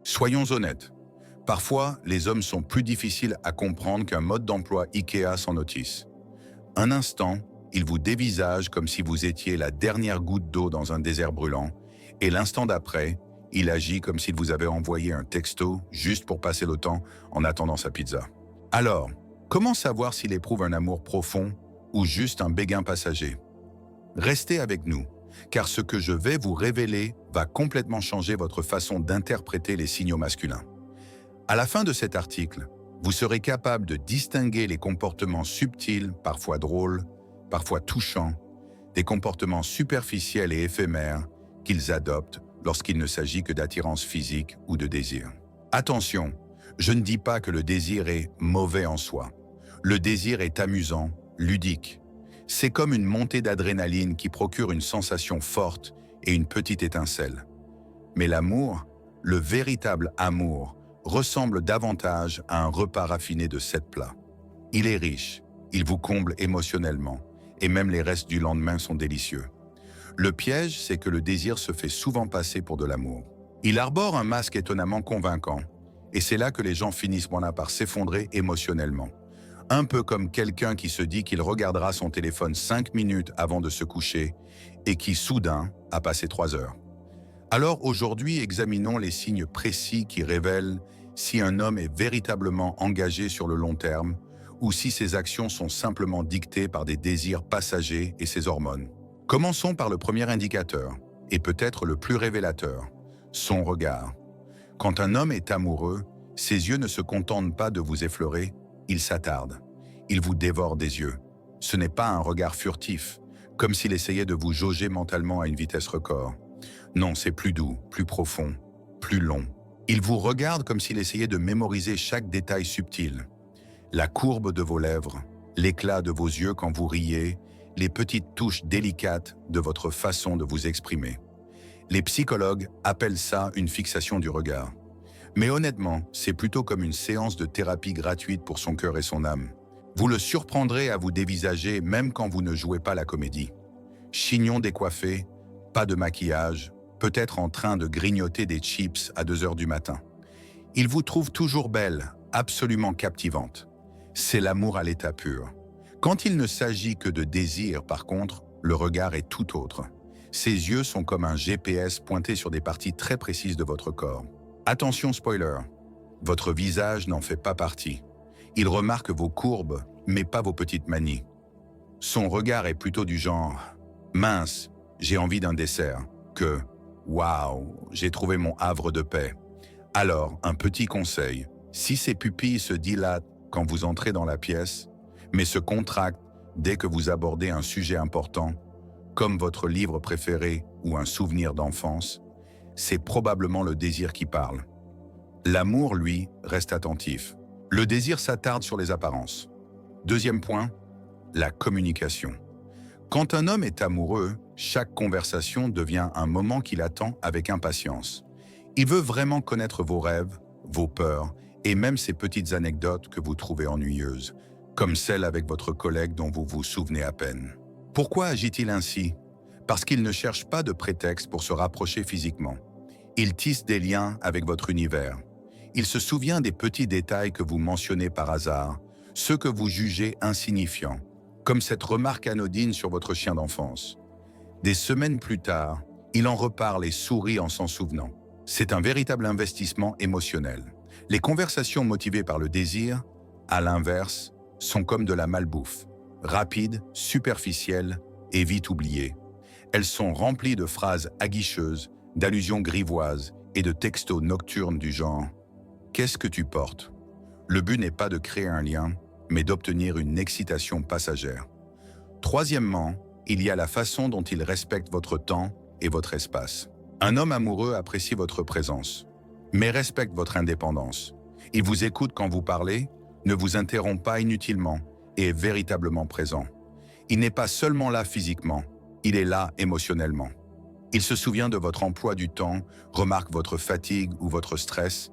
Soyons honnêtes. Parfois, les hommes sont plus difficiles à comprendre qu'un mode d'emploi IKEA sans notice. Un instant, il vous dévisage comme si vous étiez la dernière goutte d'eau dans un désert brûlant, et l'instant d'après, il agit comme s'il vous avait envoyé un texto juste pour passer le temps en attendant sa pizza. Alors, comment savoir s'il éprouve un amour profond ou juste un béguin passager? Restez avec nous, car ce que je vais vous révéler va complètement changer votre façon d'interpréter les signaux masculins. À la fin de cet article, vous serez capable de distinguer les comportements subtils, parfois drôles, parfois touchants, des comportements superficiels et éphémères qu'ils adoptent lorsqu'il ne s'agit que d'attirance physique ou de désir. Attention, je ne dis pas que le désir est mauvais en soi. Le désir est amusant, ludique. C'est comme une montée d'adrénaline qui procure une sensation forte et une petite étincelle. Mais l'amour, le véritable amour, ressemble davantage à un repas raffiné de 7 plats. Il est riche, il vous comble émotionnellement, et même les restes du lendemain sont délicieux. Le piège, c'est que le désir se fait souvent passer pour de l'amour. Il arbore un masque étonnamment convaincant, et c'est là que les gens finissent par s'effondrer émotionnellement. Un peu comme quelqu'un qui se dit qu'il regardera son téléphone 5 minutes avant de se coucher et qui, soudain, a passé 3 heures. Alors aujourd'hui, examinons les signes précis qui révèlent si un homme est véritablement engagé sur le long terme ou si ses actions sont simplement dictées par des désirs passagers et ses hormones. Commençons par le premier indicateur, et peut-être le plus révélateur, son regard. Quand un homme est amoureux, ses yeux ne se contentent pas de vous effleurer, il s'attarde. Il vous dévore des yeux. Ce n'est pas un regard furtif, comme s'il essayait de vous jauger mentalement à une vitesse record. Non, c'est plus doux, plus profond, plus long. Il vous regarde comme s'il essayait de mémoriser chaque détail subtil. La courbe de vos lèvres, l'éclat de vos yeux quand vous riez, les petites touches délicates de votre façon de vous exprimer. Les psychologues appellent ça une fixation du regard. Mais honnêtement, c'est plutôt comme une séance de thérapie gratuite pour son cœur et son âme. Vous le surprendrez à vous dévisager même quand vous ne jouez pas la comédie. Chignon décoiffé, pas de maquillage, peut-être en train de grignoter des chips à 2 heures du matin. Il vous trouve toujours belle, absolument captivante. C'est l'amour à l'état pur. Quand il ne s'agit que de désir, par contre, le regard est tout autre. Ses yeux sont comme un GPS pointé sur des parties très précises de votre corps. Attention spoiler, votre visage n'en fait pas partie. Il remarque vos courbes, mais pas vos petites manies. Son regard est plutôt du genre « Mince, j'ai envie d'un dessert » que « Waouh, j'ai trouvé mon havre de paix ». Alors, un petit conseil, si ses pupilles se dilatent quand vous entrez dans la pièce, mais se contractent dès que vous abordez un sujet important, comme votre livre préféré ou un souvenir d'enfance, c'est probablement le désir qui parle. L'amour, lui, reste attentif. Le désir s'attarde sur les apparences. Deuxième point, la communication. Quand un homme est amoureux, chaque conversation devient un moment qu'il attend avec impatience. Il veut vraiment connaître vos rêves, vos peurs et même ces petites anecdotes que vous trouvez ennuyeuses, comme celle avec votre collègue dont vous vous souvenez à peine. Pourquoi agit-il ainsi? Parce qu'il ne cherche pas de prétexte pour se rapprocher physiquement. Il tisse des liens avec votre univers. Il se souvient des petits détails que vous mentionnez par hasard, ceux que vous jugez insignifiants, comme cette remarque anodine sur votre chien d'enfance. Des semaines plus tard, il en reparle et sourit en s'en souvenant. C'est un véritable investissement émotionnel. Les conversations motivées par le désir, à l'inverse, sont comme de la malbouffe, rapides, superficielles et vite oubliées. Elles sont remplies de phrases aguicheuses, d'allusions grivoises et de textos nocturnes du genre « Qu'est-ce que tu portes ?» Le but n'est pas de créer un lien, mais d'obtenir une excitation passagère. Troisièmement, il y a la façon dont il respecte votre temps et votre espace. Un homme amoureux apprécie votre présence, mais respecte votre indépendance. Il vous écoute quand vous parlez, ne vous interrompt pas inutilement et est véritablement présent. Il n'est pas seulement là physiquement, il est là émotionnellement. Il se souvient de votre emploi du temps, remarque votre fatigue ou votre stress,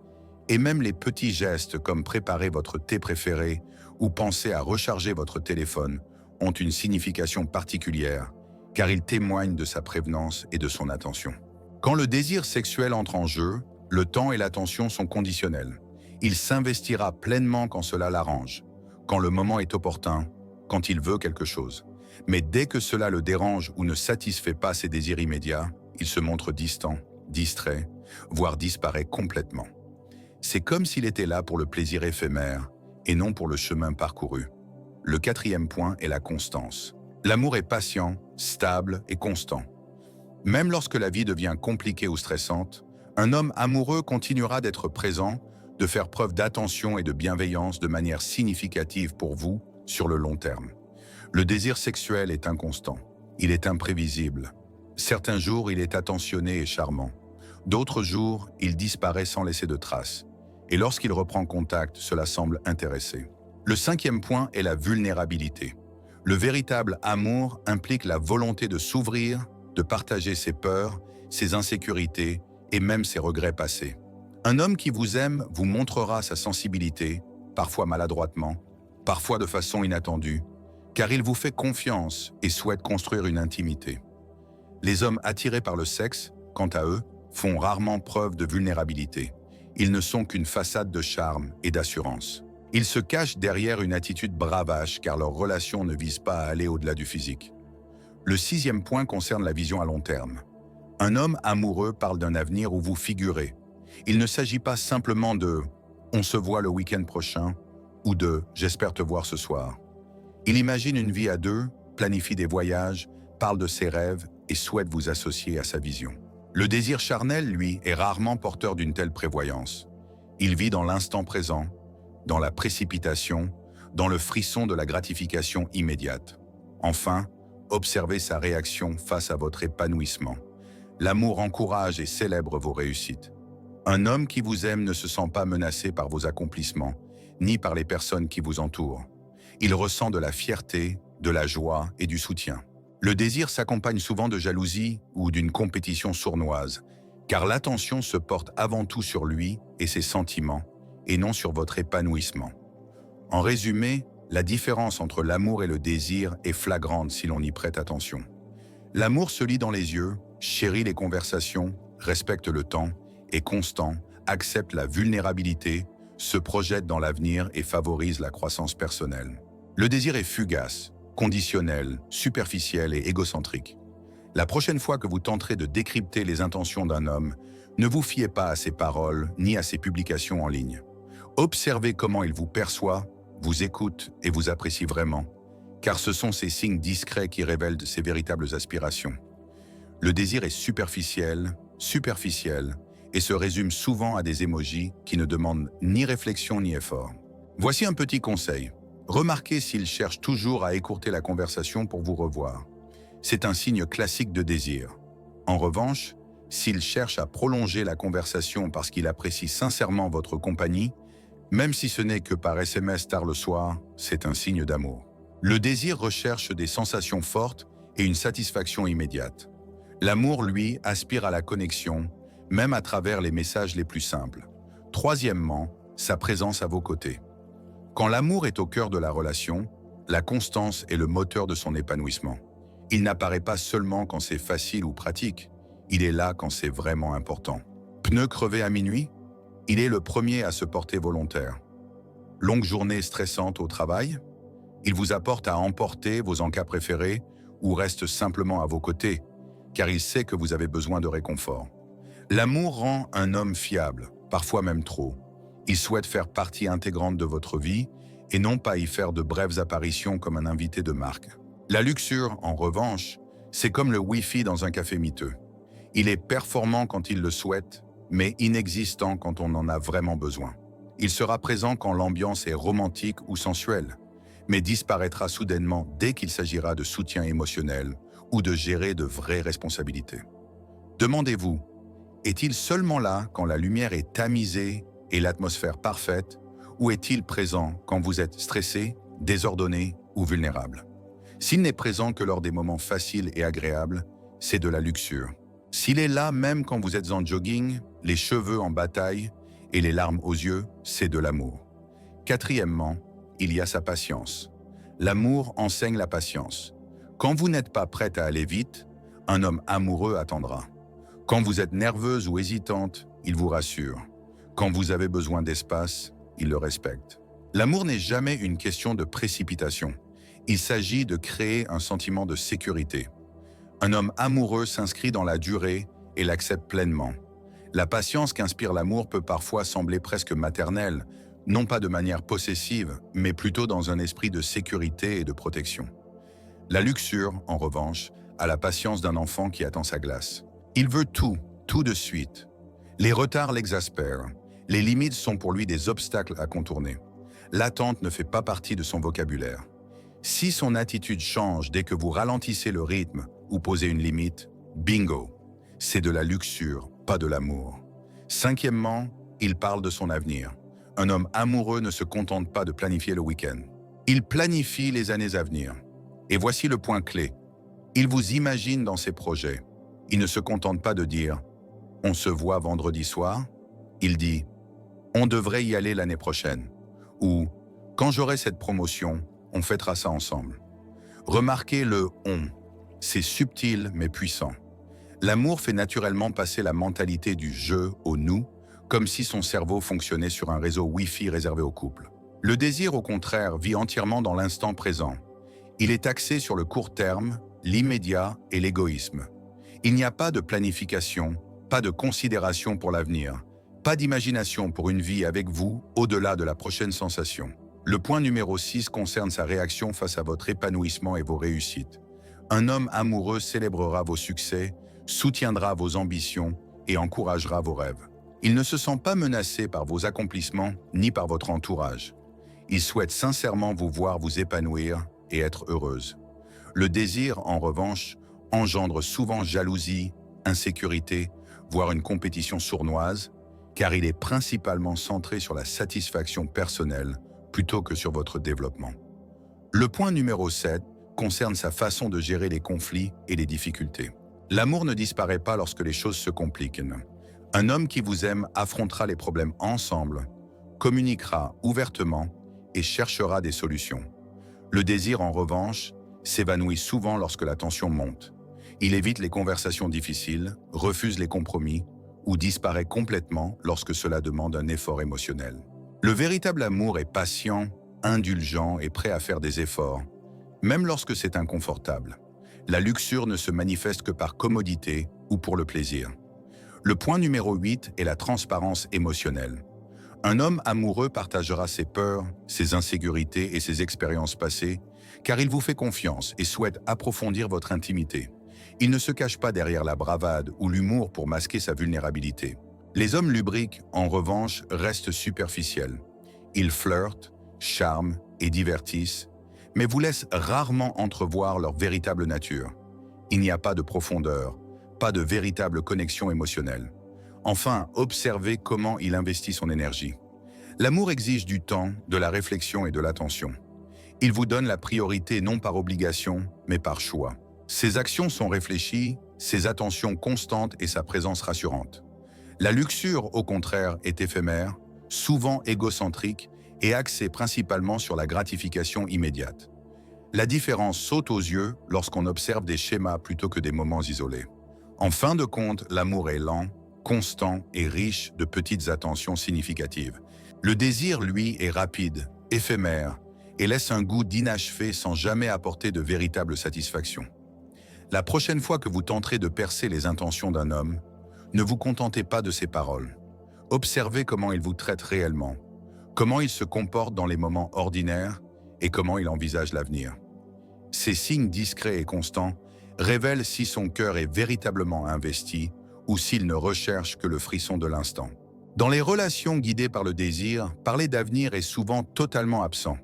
et même les petits gestes comme préparer votre thé préféré ou penser à recharger votre téléphone ont une signification particulière, car ils témoignent de sa prévenance et de son attention. Quand le désir sexuel entre en jeu, Le temps et l'attention sont conditionnels. Il s'investira pleinement quand cela l'arrange, quand le moment est opportun, quand il veut quelque chose. Mais dès que cela le dérange ou ne satisfait pas ses désirs immédiats, il se montre distant, distrait, voire disparaît complètement. C'est comme s'il était là pour le plaisir éphémère et non pour le chemin parcouru. Le quatrième point est la constance. L'amour est patient, stable et constant. Même lorsque la vie devient compliquée ou stressante, un homme amoureux continuera d'être présent, de faire preuve d'attention et de bienveillance de manière significative pour vous sur le long terme. Le désir sexuel est inconstant. Il est imprévisible. Certains jours, il est attentionné et charmant. D'autres jours, il disparaît sans laisser de traces. Et lorsqu'il reprend contact, cela semble intéressé. Le cinquième point est la vulnérabilité. Le véritable amour implique la volonté de s'ouvrir, de partager ses peurs, ses insécurités et même ses regrets passés. Un homme qui vous aime vous montrera sa sensibilité, parfois maladroitement, parfois de façon inattendue, car il vous fait confiance et souhaite construire une intimité. Les hommes attirés par le sexe, quant à eux, font rarement preuve de vulnérabilité. Ils ne sont qu'une façade de charme et d'assurance. Ils se cachent derrière une attitude bravache car leur relation ne vise pas à aller au-delà du physique. Le sixième point concerne la vision à long terme. Un homme amoureux parle d'un avenir où vous figurez. Il ne s'agit pas simplement de « on se voit le week-end prochain » ou de « j'espère te voir ce soir ». Il imagine une vie à deux, planifie des voyages, parle de ses rêves et souhaite vous associer à sa vision. Le désir charnel, lui, est rarement porteur d'une telle prévoyance. Il vit dans l'instant présent, dans la précipitation, dans le frisson de la gratification immédiate. Enfin, observez sa réaction face à votre épanouissement. L'amour encourage et célèbre vos réussites. Un homme qui vous aime ne se sent pas menacé par vos accomplissements, ni par les personnes qui vous entourent. Il ressent de la fierté, de la joie et du soutien. Le désir s'accompagne souvent de jalousie ou d'une compétition sournoise, car l'attention se porte avant tout sur lui et ses sentiments, et non sur votre épanouissement. En résumé, la différence entre l'amour et le désir est flagrante si l'on y prête attention. L'amour se lit dans les yeux, chérit les conversations, respecte le temps, est constant, accepte la vulnérabilité, se projette dans l'avenir et favorise la croissance personnelle. Le désir est fugace, conditionnel, superficiel et égocentrique. La prochaine fois que vous tenterez de décrypter les intentions d'un homme, ne vous fiez pas à ses paroles ni à ses publications en ligne. Observez comment il vous perçoit, vous écoute et vous apprécie vraiment, car ce sont ces signes discrets qui révèlent ses véritables aspirations. Le désir est superficiel, et se résume souvent à des émojis qui ne demandent ni réflexion ni effort. Voici un petit conseil. Remarquez s'il cherche toujours à écourter la conversation pour vous revoir. C'est un signe classique de désir. En revanche, s'il cherche à prolonger la conversation parce qu'il apprécie sincèrement votre compagnie, même si ce n'est que par SMS tard le soir, c'est un signe d'amour. Le désir recherche des sensations fortes et une satisfaction immédiate. L'amour, lui, aspire à la connexion, même à travers les messages les plus simples. Troisièmement, sa présence à vos côtés. Quand l'amour est au cœur de la relation, la constance est le moteur de son épanouissement. Il n'apparaît pas seulement quand c'est facile ou pratique, il est là quand c'est vraiment important. Pneus crevés à minuit? Il est le premier à se porter volontaire. Longue journée stressante au travail? Il vous apporte à emporter vos encas préférés ou reste simplement à vos côtés, car il sait que vous avez besoin de réconfort. L'amour rend un homme fiable, parfois même trop. Il souhaite faire partie intégrante de votre vie et non pas y faire de brèves apparitions comme un invité de marque. La luxure, en revanche, c'est comme le Wi-Fi dans un café miteux. Il est performant quand il le souhaite, mais inexistant quand on en a vraiment besoin. Il sera présent quand l'ambiance est romantique ou sensuelle, mais disparaîtra soudainement dès qu'il s'agira de soutien émotionnel ou de gérer de vraies responsabilités. Demandez-vous, est-il seulement là quand la lumière est tamisée et l'atmosphère parfaite, ou est-il présent quand vous êtes stressé, désordonné ou vulnérable? S'il n'est présent que lors des moments faciles et agréables, c'est de la luxure. S'il est là même quand vous êtes en jogging, les cheveux en bataille et les larmes aux yeux, c'est de l'amour. Quatrièmement, il y a sa patience. L'amour enseigne la patience. Quand vous n'êtes pas prête à aller vite, un homme amoureux attendra. Quand vous êtes nerveuse ou hésitante, il vous rassure. Quand vous avez besoin d'espace, il le respecte. L'amour n'est jamais une question de précipitation. Il s'agit de créer un sentiment de sécurité. Un homme amoureux s'inscrit dans la durée et l'accepte pleinement. La patience qu'inspire l'amour peut parfois sembler presque maternelle, non pas de manière possessive, mais plutôt dans un esprit de sécurité et de protection. La luxure, en revanche, a la patience d'un enfant qui attend sa glace. Il veut tout, tout de suite. Les retards l'exaspèrent. Les limites sont pour lui des obstacles à contourner. L'attente ne fait pas partie de son vocabulaire. Si son attitude change dès que vous ralentissez le rythme ou posez une limite, bingo, c'est de la luxure, pas de l'amour. Cinquièmement, il parle de son avenir. Un homme amoureux ne se contente pas de planifier le week-end. Il planifie les années à venir. Et voici le point clé. Il vous imagine dans ses projets. Il ne se contente pas de dire « on se voit vendredi soir ». Il dit « on devrait y aller l'année prochaine » ou « quand j'aurai cette promotion, on fêtera ça ensemble ». Remarquez le « on ». C'est subtil mais puissant. L'amour fait naturellement passer la mentalité du « je » au « nous », comme si son cerveau fonctionnait sur un réseau Wi-Fi réservé au couple. Le désir, au contraire, vit entièrement dans l'instant présent. Il est axé sur le court terme, l'immédiat et l'égoïsme. Il n'y a pas de planification, pas de considération pour l'avenir, pas d'imagination pour une vie avec vous au-delà de la prochaine sensation. Le point numéro 6 concerne sa réaction face à votre épanouissement et vos réussites. Un homme amoureux célébrera vos succès, soutiendra vos ambitions et encouragera vos rêves. Il ne se sent pas menacé par vos accomplissements ni par votre entourage. Il souhaite sincèrement vous voir vous épanouir et être heureuse. Le désir, en revanche, engendre souvent jalousie, insécurité, voire une compétition sournoise, car il est principalement centré sur la satisfaction personnelle plutôt que sur votre développement. Le point numéro 7 concerne sa façon de gérer les conflits et les difficultés. L'amour ne disparaît pas lorsque les choses se compliquent. Un homme qui vous aime affrontera les problèmes ensemble, communiquera ouvertement et cherchera des solutions. Le désir, en revanche, s'évanouit souvent lorsque la tension monte. Il évite les conversations difficiles, refuse les compromis ou disparaît complètement lorsque cela demande un effort émotionnel. Le véritable amour est patient, indulgent et prêt à faire des efforts, même lorsque c'est inconfortable. La luxure ne se manifeste que par commodité ou pour le plaisir. Le point numéro 8 est la transparence émotionnelle. Un homme amoureux partagera ses peurs, ses insécurités et ses expériences passées, car il vous fait confiance et souhaite approfondir votre intimité. Il ne se cache pas derrière la bravade ou l'humour pour masquer sa vulnérabilité. Les hommes lubriques, en revanche, restent superficiels. Ils flirtent, charment et divertissent, mais vous laissent rarement entrevoir leur véritable nature. Il n'y a pas de profondeur, pas de véritable connexion émotionnelle. Enfin, observez comment il investit son énergie. L'amour exige du temps, de la réflexion et de l'attention. Il vous donne la priorité non par obligation, mais par choix. Ses actions sont réfléchies, ses attentions constantes et sa présence rassurante. La luxure, au contraire, est éphémère, souvent égocentrique et axée principalement sur la gratification immédiate. La différence saute aux yeux lorsqu'on observe des schémas plutôt que des moments isolés. En fin de compte, l'amour est lent, constant et riche de petites attentions significatives. Le désir, lui, est rapide, éphémère et laisse un goût d'inachevé sans jamais apporter de véritable satisfaction. La prochaine fois que vous tenterez de percer les intentions d'un homme, ne vous contentez pas de ses paroles. Observez comment il vous traite réellement, comment il se comporte dans les moments ordinaires et comment il envisage l'avenir. Ces signes discrets et constants révèlent si son cœur est véritablement investi ou s'il ne recherche que le frisson de l'instant. Dans les relations guidées par le désir, parler d'avenir est souvent totalement absent.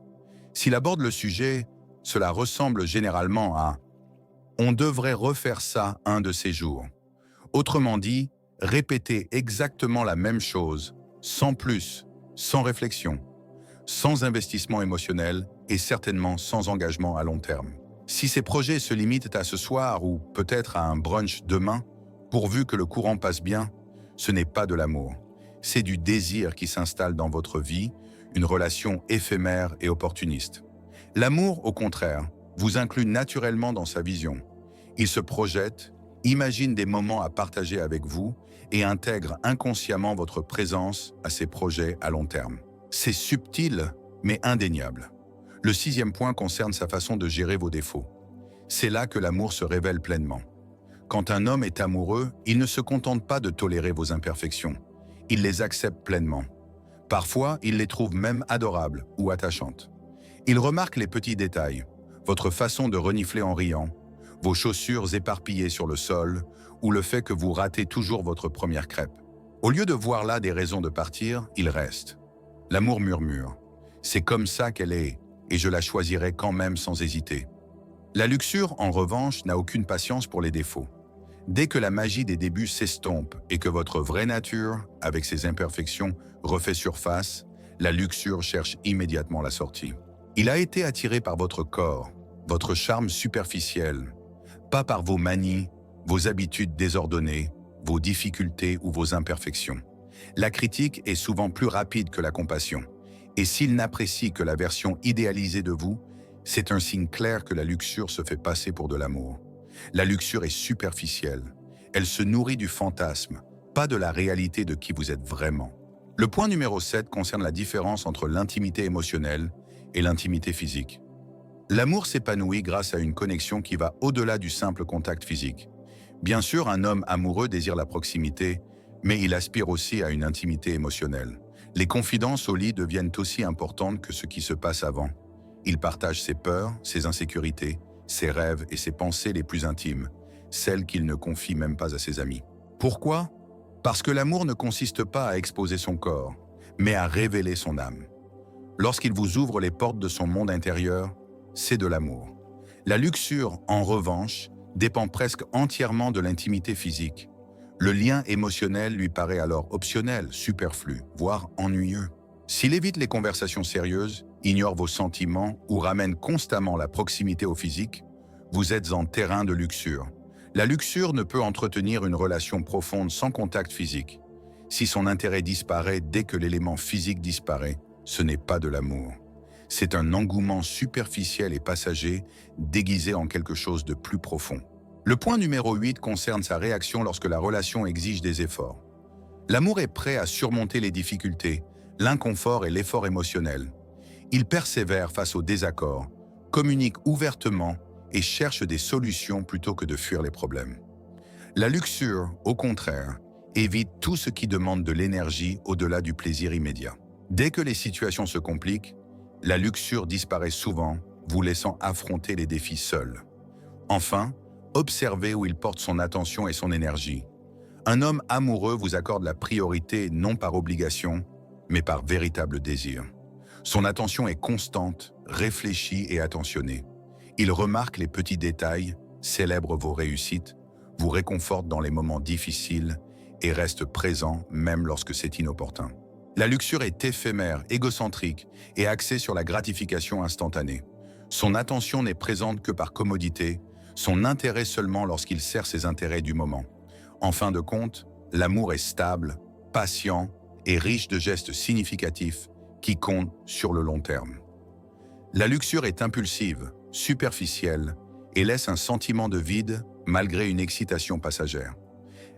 S'il aborde le sujet, cela ressemble généralement à « on devrait refaire ça un de ces jours ». Autrement dit, répéter exactement la même chose, sans plus, sans réflexion, sans investissement émotionnel et certainement sans engagement à long terme. Si ces projets se limitent à ce soir ou peut-être à un brunch demain, pourvu que le courant passe bien, ce n'est pas de l'amour. C'est du désir qui s'installe dans votre vie, une relation éphémère et opportuniste. L'amour, au contraire, vous inclut naturellement dans sa vision. Il se projette, imagine des moments à partager avec vous et intègre inconsciemment votre présence à ses projets à long terme. C'est subtil, mais indéniable. Le sixième point concerne sa façon de gérer vos défauts. C'est là que l'amour se révèle pleinement. Quand un homme est amoureux, il ne se contente pas de tolérer vos imperfections. Il les accepte pleinement. Parfois, il les trouve même adorables ou attachantes. Il remarque les petits détails, votre façon de renifler en riant, vos chaussures éparpillées sur le sol ou le fait que vous ratez toujours votre première crêpe. Au lieu de voir là des raisons de partir, il reste. L'amour murmure. C'est comme ça qu'elle est, et je la choisirai quand même sans hésiter. La luxure, en revanche, n'a aucune patience pour les défauts. Dès que la magie des débuts s'estompe et que votre vraie nature, avec ses imperfections, refait surface, la luxure cherche immédiatement la sortie. Il a été attiré par votre corps, votre charme superficiel, pas par vos manies, vos habitudes désordonnées, vos difficultés ou vos imperfections. La critique est souvent plus rapide que la compassion. Et s'il n'apprécie que la version idéalisée de vous, c'est un signe clair que la luxure se fait passer pour de l'amour. La luxure est superficielle. Elle se nourrit du fantasme, pas de la réalité de qui vous êtes vraiment. Le point numéro 7 concerne la différence entre l'intimité émotionnelle et l'intimité physique. L'amour s'épanouit grâce à une connexion qui va au-delà du simple contact physique. Bien sûr, un homme amoureux désire la proximité, mais il aspire aussi à une intimité émotionnelle. Les confidences au lit deviennent aussi importantes que ce qui se passe avant. Il partage ses peurs, ses insécurités, ses rêves et ses pensées les plus intimes, celles qu'il ne confie même pas à ses amis. Pourquoi? Parce que l'amour ne consiste pas à exposer son corps, mais à révéler son âme. Lorsqu'il vous ouvre les portes de son monde intérieur, c'est de l'amour. La luxure, en revanche, dépend presque entièrement de l'intimité physique. Le lien émotionnel lui paraît alors optionnel, superflu, voire ennuyeux. S'il évite les conversations sérieuses, ignore vos sentiments ou ramène constamment la proximité au physique, vous êtes en terrain de luxure. La luxure ne peut entretenir une relation profonde sans contact physique. Si son intérêt disparaît dès que l'élément physique disparaît, ce n'est pas de l'amour. C'est un engouement superficiel et passager, déguisé en quelque chose de plus profond. Le point numéro 8 concerne sa réaction lorsque la relation exige des efforts. L'amour est prêt à surmonter les difficultés, l'inconfort et l'effort émotionnel. Il persévère face aux désaccords, communique ouvertement et cherche des solutions plutôt que de fuir les problèmes. La luxure, au contraire, évite tout ce qui demande de l'énergie au-delà du plaisir immédiat. Dès que les situations se compliquent, la luxure disparaît souvent, vous laissant affronter les défis seul. Enfin, observez où il porte son attention et son énergie. Un homme amoureux vous accorde la priorité non par obligation, mais par véritable désir. Son attention est constante, réfléchie et attentionnée. Il remarque les petits détails, célèbre vos réussites, vous réconforte dans les moments difficiles et reste présent même lorsque c'est inopportun. La luxure est éphémère, égocentrique et axée sur la gratification instantanée. Son attention n'est présente que par commodité, son intérêt seulement lorsqu'il sert ses intérêts du moment. En fin de compte, l'amour est stable, patient et riche de gestes significatifs qui comptent sur le long terme. La luxure est impulsive, superficielle et laisse un sentiment de vide malgré une excitation passagère.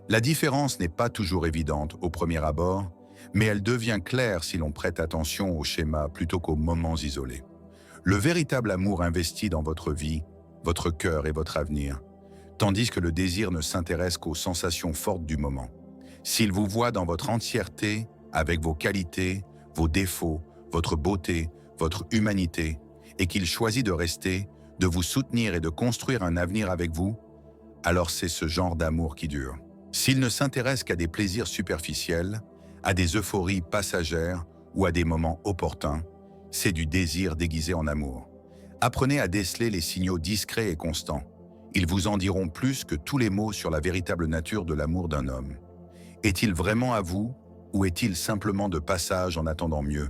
La différence n'est pas toujours évidente au premier abord, mais elle devient claire si l'on prête attention aux schémas plutôt qu'aux moments isolés. Le véritable amour investit dans votre vie, votre cœur et votre avenir, tandis que le désir ne s'intéresse qu'aux sensations fortes du moment. S'il vous voit dans votre entièreté, avec vos qualités, vos défauts, votre beauté, votre humanité, et qu'il choisit de rester, de vous soutenir et de construire un avenir avec vous, alors c'est ce genre d'amour qui dure. S'il ne s'intéresse qu'à des plaisirs superficiels, à des euphories passagères ou à des moments opportuns, c'est du désir déguisé en amour. Apprenez à déceler les signaux discrets et constants. Ils vous en diront plus que tous les mots sur la véritable nature de l'amour d'un homme. Est-il vraiment à vous ou est-il simplement de passage en attendant mieux?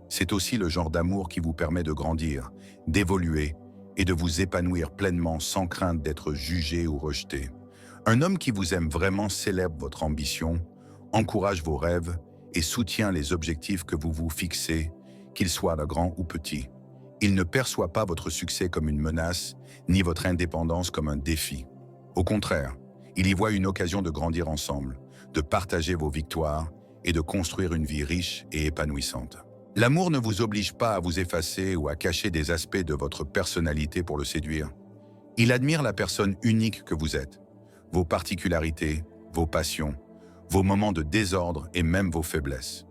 C'est aussi le genre d'amour qui vous permet de grandir, d'évoluer et de vous épanouir pleinement sans crainte d'être jugé ou rejeté. Un homme qui vous aime vraiment célèbre votre ambition, encourage vos rêves et soutient les objectifs que vous vous fixez, qu'ils soient grands ou petits. Il ne perçoit pas votre succès comme une menace, ni votre indépendance comme un défi. Au contraire, Il y voit une occasion de grandir ensemble, de partager vos victoires et de construire une vie riche et épanouissante. L'amour ne vous oblige pas à vous effacer ou à cacher des aspects de votre personnalité pour le séduire. Il admire la personne unique que vous êtes, vos particularités, vos passions, vos moments de désordre et même vos faiblesses.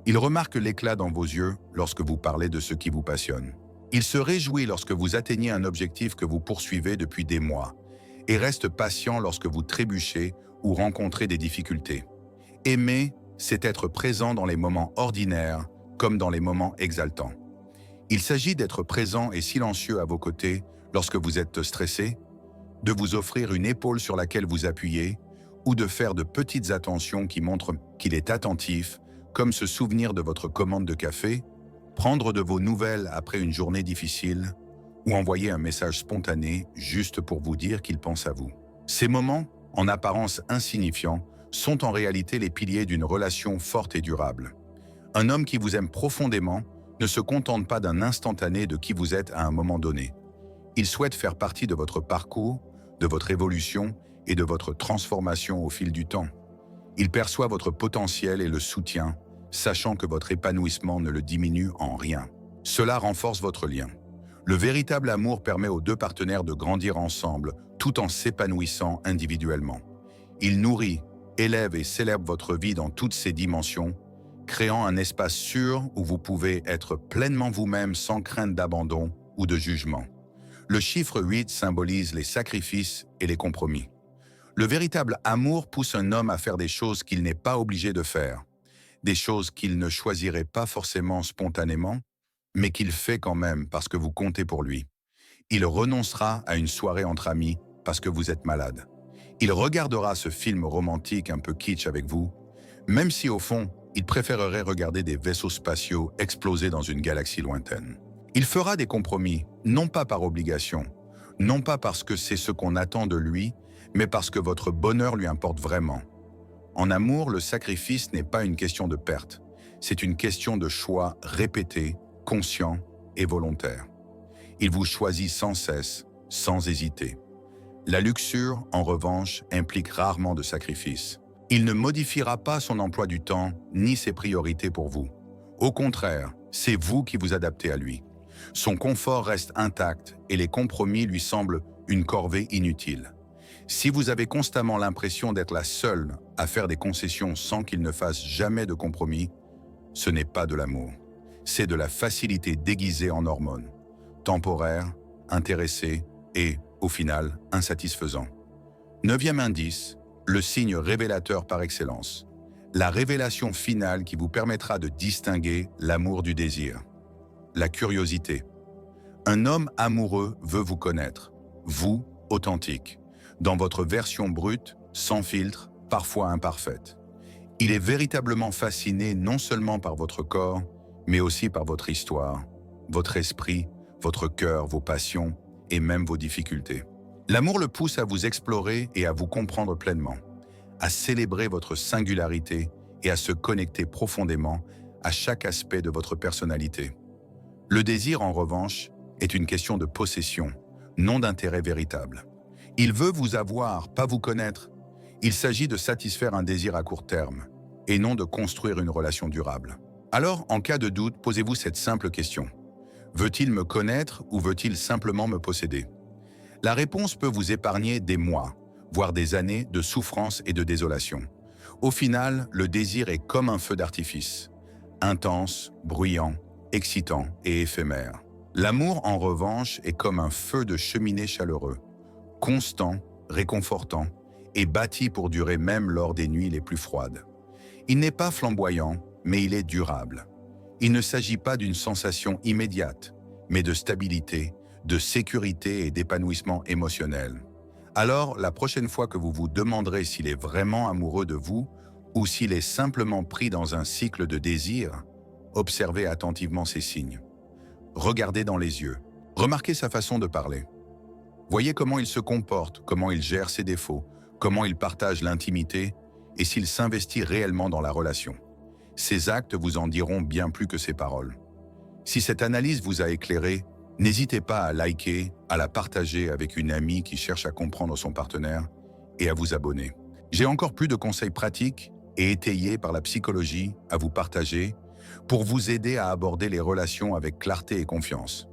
Il remarque l'éclat dans vos yeux lorsque vous parlez de ce qui vous passionne. Il se réjouit lorsque vous atteignez un objectif que vous poursuivez depuis des mois et reste patient lorsque vous trébuchez ou rencontrez des difficultés. Aimer, c'est être présent dans les moments ordinaires comme dans les moments exaltants. Il s'agit d'être présent et silencieux à vos côtés lorsque vous êtes stressé, de vous offrir une épaule sur laquelle vous appuyez ou de faire de petites attentions qui montrent qu'il est attentif, comme se souvenir de votre commande de café, prendre de vos nouvelles après une journée difficile ou envoyer un message spontané juste pour vous dire qu'il pense à vous. Ces moments, en apparence insignifiants, sont en réalité les piliers d'une relation forte et durable. Un homme qui vous aime profondément ne se contente pas d'un instantané de qui vous êtes à un moment donné. Il souhaite faire partie de votre parcours, de votre évolution et de votre transformation au fil du temps. Il perçoit votre potentiel et le soutient, sachant que votre épanouissement ne le diminue en rien. Cela renforce votre lien. Le véritable amour permet aux deux partenaires de grandir ensemble, tout en s'épanouissant individuellement. Il nourrit, élève et célèbre votre vie dans toutes ses dimensions, créant un espace sûr où vous pouvez être pleinement vous-même sans crainte d'abandon ou de jugement. Le chiffre 8 symbolise les sacrifices et les compromis. Le véritable amour pousse un homme à faire des choses qu'il n'est pas obligé de faire, des choses qu'il ne choisirait pas forcément spontanément, mais qu'il fait quand même parce que vous comptez pour lui. Il renoncera à une soirée entre amis parce que vous êtes malade. Il regardera ce film romantique un peu kitsch avec vous, même si au fond, il préférerait regarder des vaisseaux spatiaux exploser dans une galaxie lointaine. Il fera des compromis, non pas par obligation, non pas parce que c'est ce qu'on attend de lui, mais parce que votre bonheur lui importe vraiment. En amour, le sacrifice n'est pas une question de perte, c'est une question de choix répété, conscient et volontaire. Il vous choisit sans cesse, sans hésiter. La luxure, en revanche, implique rarement de sacrifice. Il ne modifiera pas son emploi du temps ni ses priorités pour vous. Au contraire, c'est vous qui vous adaptez à lui. Son confort reste intact et les compromis lui semblent une corvée inutile. Si vous avez constamment l'impression d'être la seule à faire des concessions sans qu'il ne fasse jamais de compromis, ce n'est pas de l'amour. C'est de la facilité déguisée en hormones, temporaire, intéressé et, au final, insatisfaisant. 9e indice, le signe révélateur par excellence. La révélation finale qui vous permettra de distinguer l'amour du désir. La curiosité. Un homme amoureux veut vous connaître, vous, authentique, dans votre version brute, sans filtre, parfois imparfaite. Il est véritablement fasciné non seulement par votre corps, mais aussi par votre histoire, votre esprit, votre cœur, vos passions et même vos difficultés. L'amour le pousse à vous explorer et à vous comprendre pleinement, à célébrer votre singularité et à se connecter profondément à chaque aspect de votre personnalité. Le désir, en revanche, est une question de possession, non d'intérêt véritable. Il veut vous avoir, pas vous connaître. Il s'agit de satisfaire un désir à court terme, et non de construire une relation durable. Alors, en cas de doute, posez-vous cette simple question. Veut-il me connaître ou veut-il simplement me posséder? La réponse peut vous épargner des mois, voire des années de souffrance et de désolation. Au final, le désir est comme un feu d'artifice, intense, bruyant, excitant et éphémère. L'amour, en revanche, est comme un feu de cheminée chaleureux, constant, réconfortant et bâti pour durer même lors des nuits les plus froides. Il n'est pas flamboyant, mais il est durable. Il ne s'agit pas d'une sensation immédiate, mais de stabilité, de sécurité et d'épanouissement émotionnel. Alors, la prochaine fois que vous vous demanderez s'il est vraiment amoureux de vous ou s'il est simplement pris dans un cycle de désir, observez attentivement ces signes. Regardez dans les yeux. Remarquez sa façon de parler. Voyez comment il se comporte, comment il gère ses défauts, comment il partage l'intimité et s'il s'investit réellement dans la relation. Ses actes vous en diront bien plus que ses paroles. Si cette analyse vous a éclairé, n'hésitez pas à liker, à la partager avec une amie qui cherche à comprendre son partenaire et à vous abonner. J'ai encore plus de conseils pratiques et étayés par la psychologie à vous partager pour vous aider à aborder les relations avec clarté et confiance.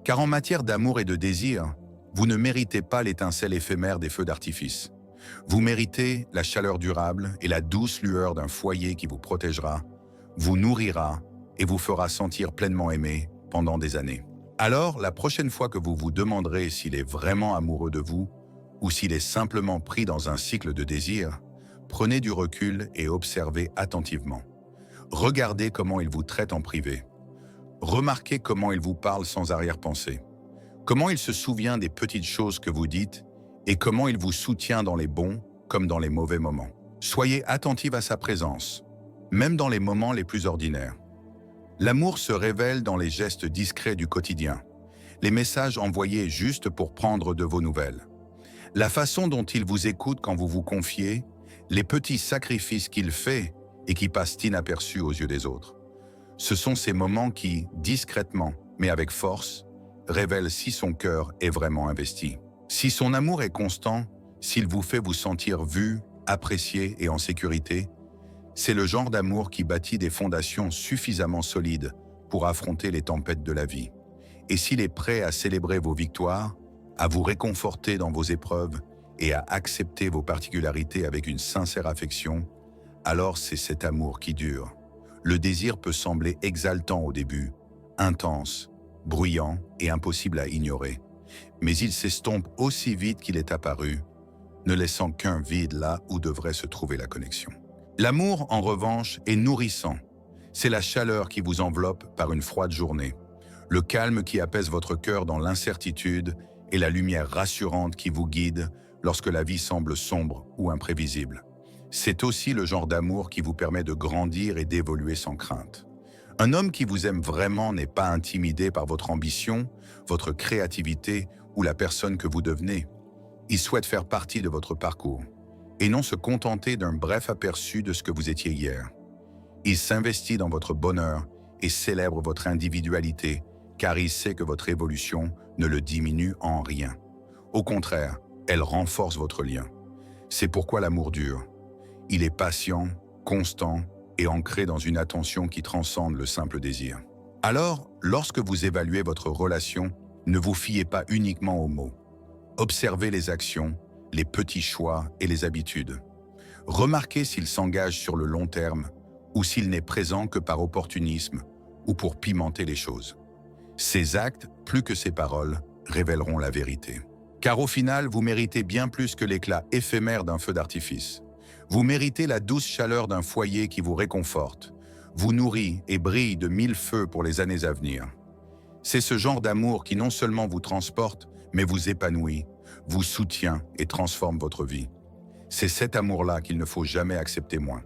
Car en matière d'amour et de désir, vous ne méritez pas l'étincelle éphémère des feux d'artifice. Vous méritez la chaleur durable et la douce lueur d'un foyer qui vous protégera, vous nourrira et vous fera sentir pleinement aimé pendant des années. Alors, la prochaine fois que vous vous demanderez s'il est vraiment amoureux de vous ou s'il est simplement pris dans un cycle de désir, prenez du recul et observez attentivement. Regardez comment il vous traite en privé. Remarquez comment il vous parle sans arrière-pensée. Comment il se souvient des petites choses que vous dites et comment il vous soutient dans les bons comme dans les mauvais moments. Soyez attentive à sa présence, même dans les moments les plus ordinaires. L'amour se révèle dans les gestes discrets du quotidien, les messages envoyés juste pour prendre de vos nouvelles. La façon dont il vous écoute quand vous vous confiez, les petits sacrifices qu'il fait et qui passent inaperçus aux yeux des autres. Ce sont ces moments qui, discrètement, mais avec force, révèlent si son cœur est vraiment investi. Si son amour est constant, s'il vous fait vous sentir vu, apprécié et en sécurité, c'est le genre d'amour qui bâtit des fondations suffisamment solides pour affronter les tempêtes de la vie. Et s'il est prêt à célébrer vos victoires, à vous réconforter dans vos épreuves et à accepter vos particularités avec une sincère affection, alors c'est cet amour qui dure. Le désir peut sembler exaltant au début, intense, bruyant et impossible à ignorer. Mais il s'estompe aussi vite qu'il est apparu, ne laissant qu'un vide là où devrait se trouver la connexion. L'amour, en revanche, est nourrissant. C'est la chaleur qui vous enveloppe par une froide journée, le calme qui apaise votre cœur dans l'incertitude et la lumière rassurante qui vous guide lorsque la vie semble sombre ou imprévisible. C'est aussi le genre d'amour qui vous permet de grandir et d'évoluer sans crainte. Un homme qui vous aime vraiment n'est pas intimidé par votre ambition, votre créativité ou la personne que vous devenez. Il souhaite faire partie de votre parcours et non se contenter d'un bref aperçu de ce que vous étiez hier. Il s'investit dans votre bonheur et célèbre votre individualité car il sait que votre évolution ne le diminue en rien. Au contraire, elle renforce votre lien. C'est pourquoi l'amour dure. Il est patient, constant et ancré dans une attention qui transcende le simple désir. Alors, lorsque vous évaluez votre relation, ne vous fiez pas uniquement aux mots. Observez les actions, les petits choix et les habitudes. Remarquez s'il s'engage sur le long terme ou s'il n'est présent que par opportunisme ou pour pimenter les choses. Ses actes, plus que ses paroles, révéleront la vérité. Car au final, vous méritez bien plus que l'éclat éphémère d'un feu d'artifice. Vous méritez la douce chaleur d'un foyer qui vous réconforte, vous nourrit et brille de 1000 feux pour les années à venir. C'est ce genre d'amour qui non seulement vous transporte, mais vous épanouit, vous soutient et transforme votre vie. C'est cet amour-là qu'il ne faut jamais accepter moins.